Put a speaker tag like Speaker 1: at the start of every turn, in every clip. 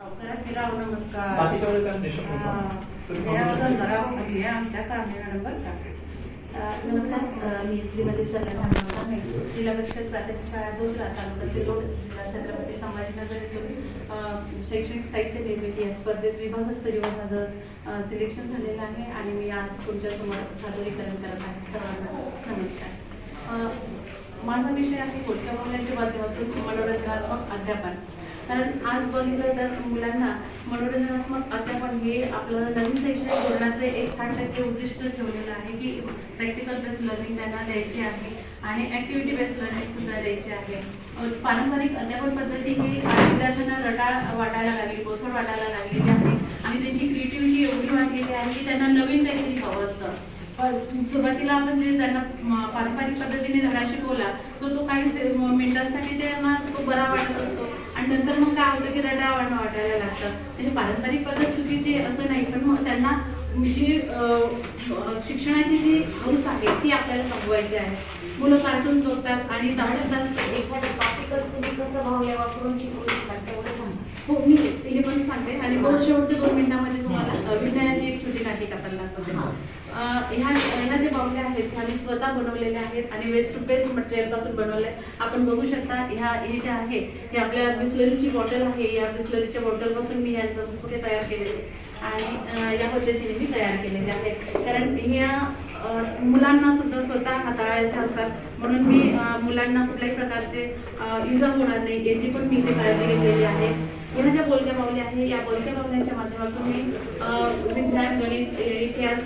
Speaker 1: नमस्कार.
Speaker 2: बाकीच्या वेळेस काय निशब्द होता?
Speaker 1: आमच्या कामे मॅडम बरं का.
Speaker 3: नमस्कार, मी श्रीमती सरला जिल्हा परिषद प्राथमिक शाळा दोन तालुका सिल्लोड जिल्हा छत्रपती संभाजीनगर येथून शैक्षणिक साहित्य निर्मिती या स्पर्धेत विभागस्तरीय माझं सिलेक्शन झालेलं आहे आणि मी आज तुमच्यासमोर सादरीकरण करत आहे. सर्वांना नमस्कार. माझा विषय आहे बोलक्या बोलण्याच्या माध्यमातून मनोरंजनात्मक अध्यापन. कारण आज बघितलं तर मुलांना मनोरंजनात्मक अध्यापन हे आपलं नवीन शैक्षणिक धोरणाचे 60% उद्दिष्ट ठेवलेलं आहे की प्रॅक्टिकल बेस्ड लर्निंग त्यांना द्यायची आहे आणि ऍक्टिव्हिटी बेस्ड लर्निंग सुद्धा द्यायची आहे. पारंपरिक अध्यापन पद्धती ही विद्यार्थ्यांना रटाळ वाटायला लागली, बोथट वाटायला लागलेली आहे आणि त्यांची क्रिएटिव्हिटी एवढी वाढलेली आहे की त्यांना नवीन काहीतरी हवं असतं. सुरुवातीला आपण जे त्यांना पारंपरिक पद्धतीने धडा शिकवला तो काही मिनिटांसाठी त्यांना तो बरा वाटत असतो आणि नंतर मग काय होतं की रटाळ वाटायला लागतं. म्हणजे पारंपरिक पद्धत चुकीची असं नाही, पण मग त्यांना जी शिक्षणाची जी हौस आहे ती आपल्याला संपवायची आहे. मुलं कार्टून्स बघतात आणि तास तुम्ही कसं भावल्या वापरून शिकवू शकता तेवढं सांगा.
Speaker 1: हो, मी हे पण सांगते आणि शेवटच्या 2 मिनिटांमध्ये तुम्हाला विज्ञानाची एक छोटी नाटी कथाला दाखवते. ह्या जे बाहुल्या आहेत ह्या मी स्वतः बनवलेल्या आहेत आणि वेस्ट टू बेस्ट मटेरियल पासून बनवले. आपण बघू शकता हे जे आहे हे आपल्या बिस्लरीची बॉटल आहे. या बिस्लरीच्या बॉटल पासून मी याचं पुढे तयार केलेले आणि या पद्धतीने मी तयार केलेले आहे. कारण ह्या मुलांना सुद्धा स्वतः हाताळायच्या असतात म्हणून मी मुलांना कुठल्याही प्रकारचे इजा होणार नाही याची पण मी इथे काळजी घेतलेली आहे. ह्या ज्या बोलक्या बाहुल्या आहे या बोलक्या बाहुल्यांच्या माध्यमातून मी विज्ञान, गणित, इतिहास,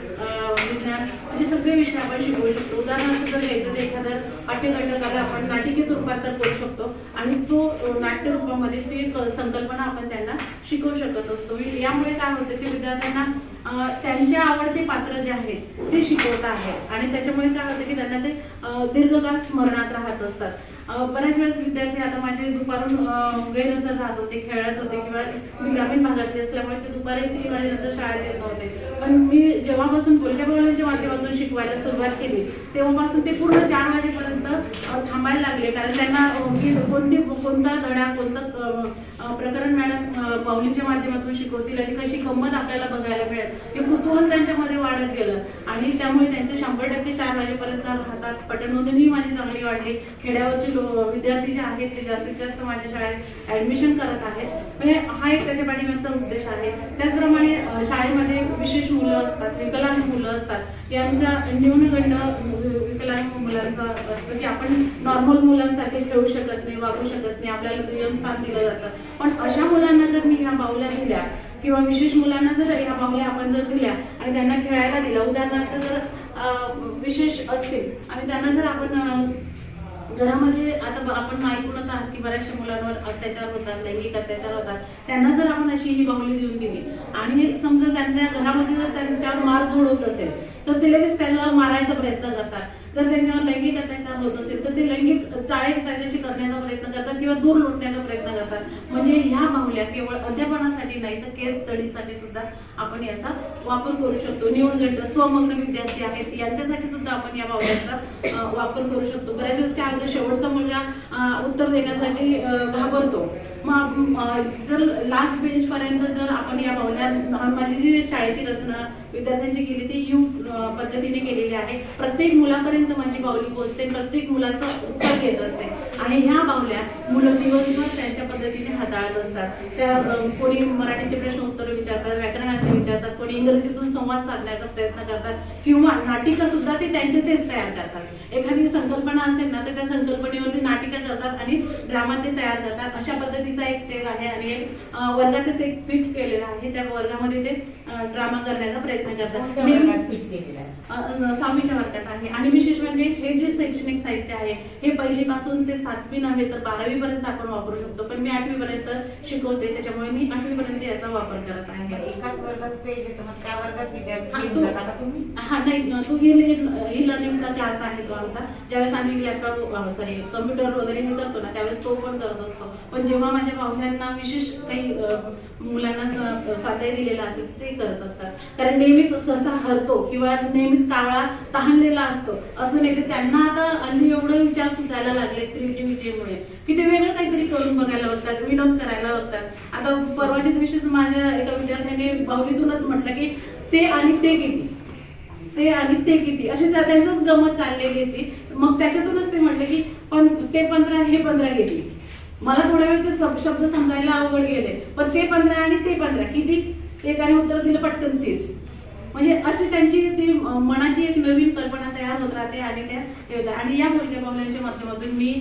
Speaker 1: विज्ञान म्हणजे सगळे विषय आपण शिकवू शकतो. उदाहरणार्थ जर घ्यायचं तर एखादं पाठ्यघटकाला आपण नाटिकेत रूपांतर करू शकतो आणि तो नाट्य रूपामध्ये ती संकल्पना आपण त्यांना शिकवू शकत असतो. यामुळे काय होतं की विद्यार्थ्यांना त्यांच्या आवडते पात्र जे आहेत ते शिकवता आहेत आणि त्याच्यामुळे काय होतं की त्यांना ते दीर्घकाळ स्मरणात राहत असतात. बऱ्याच वेळेस विद्यार्थी आता माझे दुपारून गैरहजर राहत होते, खेळत होते किंवा मी ग्रामीण भागातले असल्यामुळे ते दुपारी 3 वाजेनंतर शाळेत येत नव्हते. पण मी जेव्हापासून बोलक्या बोलण्याच्या माध्यमातून शिकवायला सुरुवात केली तेव्हापासून ते पूर्ण 4 वाजेपर्यंत थांबायला लागले. कारण त्यांना कोणता धडा कोणतं प्रकरण मॅडम बाहुलीच्या माध्यमातून शिकवतील आणि कशी गंमत आपल्याला बघायला मिळेल हे कुतूहल त्यांच्यामध्ये वाढत गेलं आणि त्यामुळे त्यांचे 100% 4 वाजेपर्यंत राहतात. पठनोंदणी माझी चांगली वाढली. खेड्यावरचे विद्यार्थी जे आहेत ते जास्तीत जास्त माझ्या शाळेत ऍडमिशन करत आहेत. म्हणजे हा एक त्याच्या पाठीमागचा उद्देश आहे. त्याचप्रमाणे शाळेमध्ये विशेष मुलं असतात, विकलांग मुलं असतात. यांचा न्यूनगंड विकलांग मुलांचा असतं की आपण नॉर्मल मुलांसारखे खेळू शकत नाही, वागू शकत नाही, आपल्याला दुय्यम स्थान दिलं जातं. पण अशा मुलांना जर मी ह्या बाहुल्या दिल्या किंवा विशेष मुलांना जर ह्या बाहुल्या आपण जर दिल्या आणि त्यांना खेळायला दिलं, उदाहरणार्थ जर विशेष असतील आणि त्यांना जर आपण घरामध्ये आता आपण ऐकूनच आहात की बऱ्याचशा मुलांवर अत्याचार होतात, लैंगिक अत्याचार होतात. त्यांना जर आपण अशी ही बाहुली देऊन दिली आणि समजा त्यांच्या घरामध्ये जर त्यांच्यावर मारझोड होत असेल तर ते लगेच त्याला मारायचा प्रयत्न करतात. जर त्यांच्यावर लैंगिक अत्याचार होत असेल तर ते लैंगिक चाळे त्याच्याशी करण्याचा प्रयत्न करतात किंवा दूर लोटण्याचा प्रयत्न करतात. म्हणजे ह्या बाहुल्या केवळ अध्यापनासाठी नाही तर केस स्टडीसाठी सुद्धा आपण याचा वापर करू शकतो. न्यूनगंड स्वमग्न विद्यार्थी आहेत यांच्यासाठी सुद्धा आपण या बाहुल्यांचा वापर करू शकतो. बऱ्याच वेळेस काय होतं शेवटचा मुलगा उत्तर देण्यासाठी घाबरतो. मग जर लास्ट बेंच पर्यंत जर आपण या बाहुल्या माझी जी शाळेची रचना विद्यार्थ्यांची केली ती यू पद्धतीने केलेली आहे. प्रत्येक मुलापर्यंत माझी बाहुली पोहोचते, प्रत्येक मुलाचं उत्तर घेत असते आणि ह्या बाहुल्या मुलं दिवसभर त्यांच्या पद्धतीने हाताळत असतात. त्या कोणी मराठीचे प्रश्न उत्तर विचारतात, व्याकरणाचे विचारतात, कोणी इंग्रजीतून संवाद साधण्याचा प्रयत्न करतात किंवा नाटिका सुद्धा ते त्यांचे तेच तयार करतात. एखादी संकल्पना असेल ना तर त्या संकल्पनेवरती नाटिका करतात आणि ड्रामा ते तयार करतात. अशा पद्धतीचा एक स्टेज आहे आणि एक वर्गातच एक फिट केलेला आहे. त्या वर्गामध्ये ते ड्रामा करण्याचा प्रयत्न करतात. 6वीच्या वर्गात आहे आणि विशेष म्हणजे हे जे शैक्षणिक साहित्य आहे हे 1ली पासून ते 7वी नव्हे तर 12वी पर्यंत आपण वापरू शकतो. पण मी 8वी पर्यंत शिकवते त्याच्यामुळे मी 8वी पर्यंत याचा वापर करत आहे.
Speaker 3: एकाच वर्गात पेज येतो मग त्या वर्गात विद्यार्थी
Speaker 1: नाही तो ई लर्निंगचा क्लास आहे तो आमचा. ज्यावेळेस आम्ही लॅपटॉप कम्प्युटर वगैरे हे करतो ना त्यावेळेस तो पण करत असतो. पण जेव्हा माझ्या पाहुण्यांना विशेष काही मुलांना स्वाध्याय दिलेला असेल ते करत असतात. कारण नेहमीच ससा हरतो किंवा नेहमीच कावळा तहानलेला असतो असं नाही. तर त्यांना आता हल्ली एवढे विचार सुचायला लागले क्रिएटिव्हिटीमुळे की ते वेगळं काहीतरी करून बघायला बघतात, विनोद करायला बघतात. आता परवाच्या दिवशीच माझ्या एका विद्यार्थ्याने बाहुलीतूनच म्हटलं की ते आणि ते किती, ते आणि ते किती, अशी त्यांचंच गमत चाललेली होती. मग त्याच्यातूनच ते म्हटलं की पण ते 15 हे 15 किती. मला थोड्या वेळ ते शब्द समजायला अवघड गेले, पण ते 15 आणि ते 15 किती, एकाने उत्तर दिलं पटकन 30. म्हणजे अशी त्यांची ती मनाची एक नवीन कल्पना तयार होत राहते आणि त्या येतात. आणि या बोलक्या पावलांच्या माध्यमातून मी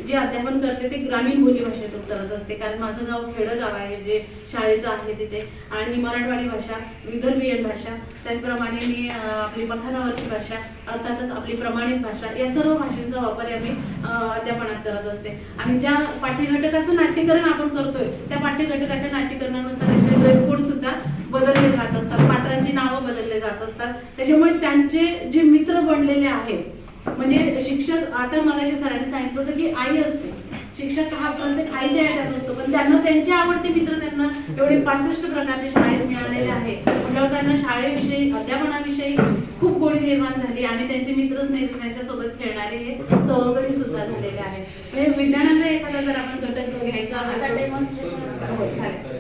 Speaker 1: जे अध्यापन करते ते ग्रामीण बोलीभाषेतून करत असते, कारण माझं गाव खेडगाव आहे जे शाळेचं आहे तिथे. आणि मराठवाडी भाषा, विदर्भीयन भाषा, त्याचप्रमाणे मी आपली पठारावरची भाषा, अर्थातच आपली प्रमाणित भाषा, या सर्व भाषेचा वापर आम्ही अध्यापनात करत असते. आणि ज्या पाठ्यघटकाचं नाट्यकरण आपण करतोय त्या पाठ्यघटकाच्या नाट्यकरणानुसार त्यांचे ड्रेस कोड सुद्धा बदलले जात असतात, पात्रांची नावं बदलले जात असतात. त्याच्यामुळे त्यांचे जे मित्र बनलेले आहेत, म्हणजे शिक्षक, आता मगाशी सरांनी सांगितलं होतं की आई असते, शिक्षक हा प्रत्येक आईच्या याच्यात असतो, पण त्यांना त्यांचे आवडते मित्र त्यांना एवढे 65 प्रकारचे शाळेत मिळालेले आहे म्हटल्यावर त्यांना शाळेविषयी, अध्यापनाविषयी खूप गोडी निर्माण झाली. आणि त्यांचे मित्रच नाही तर त्यांच्यासोबत खेळणारे हे सहकारी सुद्धा झालेले आहेत. म्हणजे विज्ञानाचा एखादा जर आपण घटक घ्यायचा
Speaker 3: आता डेमॉन्स्ट्रेशन
Speaker 1: हो, चालेल.